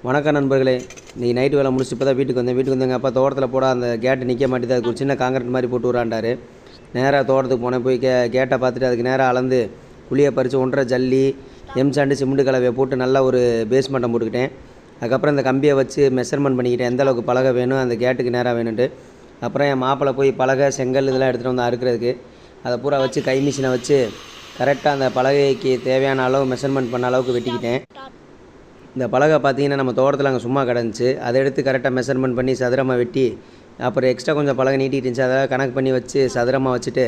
வணக்கம் நண்பர்களே. இன்றைக்கி நைட்டு வேலை முடிச்சு இப்போ தான் வீட்டுக்கு வந்தேன். எங்கள் அப்பா தோட்டத்தில் போட அந்த கேட்டு நிற்க மாட்டேது, அதுக்கு ஒரு சின்ன காங்கிரீட் மாதிரி போட்டு விட்றாண்டாரு. நேராக தோட்டத்துக்கு போனேன். போய் கேட்டை பார்த்துட்டு அதுக்கு நேராக அளந்து குழியை பறித்து 1.5 ஜல்லி எம்சாண்டு சிமெண்ட் கலவையை போட்டு நல்லா ஒரு பேஸ் மட்டம் போட்டுக்கிட்டேன். அதுக்கப்புறம் இந்த கம்பியை வச்சு மெஷர்மெண்ட் பண்ணிக்கிட்டேன், எந்த அளவுக்கு பலகை வேணும் அந்த கேட்டுக்கு நேராக வேணுன்ட்டு. அப்புறம் என் மாப்பிள்ளை போய் பலகை செங்கல் இதெல்லாம் எடுத்துகிட்டு வந்து அறுக்கிறதுக்கு அதை பூரா வச்சு கை மிஷினை வச்சு கரெக்டாக அந்த பலகைக்கு தேவையான அளவு மெஷர்மெண்ட் பண்ண அளவுக்கு வெட்டிக்கிட்டேன். இந்த பலகை பார்த்திங்கன்னா நம்ம தோட்டத்தில் அங்கே சும்மா கிடந்துச்சு, அதை எடுத்து கரெக்டாக மெஷர்மெண்ட் பண்ணி சதுரமாக வெட்டி அப்புறம் எக்ஸ்ட்ரா கொஞ்சம் பலகை நீட்டிகிட்டு இருந்துச்சு, அதை கணக்கு பண்ணி வச்சு சதுரமாக வச்சுட்டு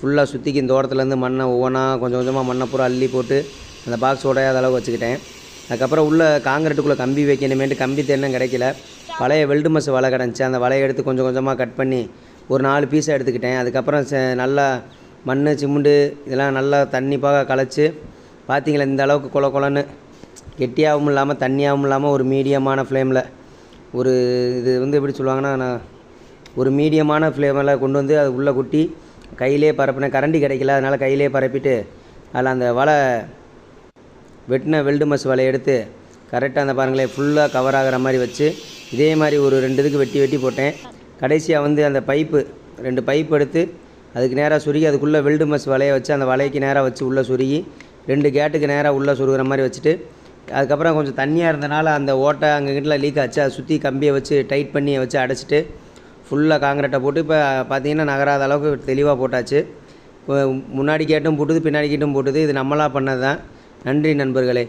ஃபுல்லாக சுற்றிக்கு இந்த தோட்டத்துலேருந்து மண்ணை ஒவ்வொன்றா கொஞ்சம் கொஞ்சமாக மண்ணை பூரா அள்ளி போட்டு அந்த பாக்ஸ் உடையாத அளவு வச்சுக்கிட்டேன். அதுக்கப்புறம் உள்ள காங்கிரீட்டுக்குள்ளே கம்பி வைக்கணுமேட்டு கம்பி தேனும் கிடைக்கல, பழைய வெல்டு மஸ் வலை கிடந்துச்சு, அந்த வலையை எடுத்து கொஞ்சம் கொஞ்சமாக கட் பண்ணி ஒரு 4 பீஸை எடுத்துக்கிட்டேன். அதுக்கப்புறம் நல்லா மண் சிமெண்டு இதெல்லாம் நல்லா தண்ணி பாக கலைச்சி பார்த்திங்களா இந்த அளவுக்கு கொலன்னு கெட்டியாகவும் இல்லாமல் தண்ணியாகவும் இல்லாமல் ஒரு மீடியமான ஃப்ளேமில் ஒரு இது எப்படி சொல்லுவாங்கன்னா, நான் ஒரு மீடியமான ஃப்ளேமில் கொண்டு வந்து அது உள்ளே கொட்டி கையிலே பரப்பினேன். கரண்டி கிடைக்கல, அதனால் கையிலே பரப்பிட்டு அதில் அந்த வலை வெட்டின வெல்டு மஸ் வலையை எடுத்து கரெக்டாக அந்த பாருங்களேன் ஃபுல்லாக கவர் ஆகிற மாதிரி வச்சு இதே மாதிரி ஒரு 2 இதுக்கு வெட்டி போட்டேன். கடைசியாக அந்த 2 பைப் எடுத்து அதுக்கு நேராக சுருகி அதுக்குள்ளே வெல்டு மஸ் வலையை வச்சு அந்த வலைக்கு நேராக வச்சு உள்ளே சுருகி 2 கேட்டுக்கு நேராக உள்ளே சுருகிற மாதிரி வச்சுட்டு அதுக்கப்புறம் கொஞ்சம் தண்ணியாக இருந்தனால அந்த ஓட்டை அங்கங்கிட்ட லீக் ஆச்சு, அதை சுற்றி கம்பியை வச்சு டைட் பண்ணி வச்சு அடைச்சிட்டு ஃபுல்லாக காங்கிரீட்டை போட்டு இப்போ பார்த்திங்கன்னா நகராத அளவுக்கு தெளிவாக போட்டாச்சு. முன்னாடி கேட்டும் போட்டுது, பின்னாடி கேட்டும் போட்டுது. இது நம்மளாக பண்ணது தான். நன்றி நண்பர்களே.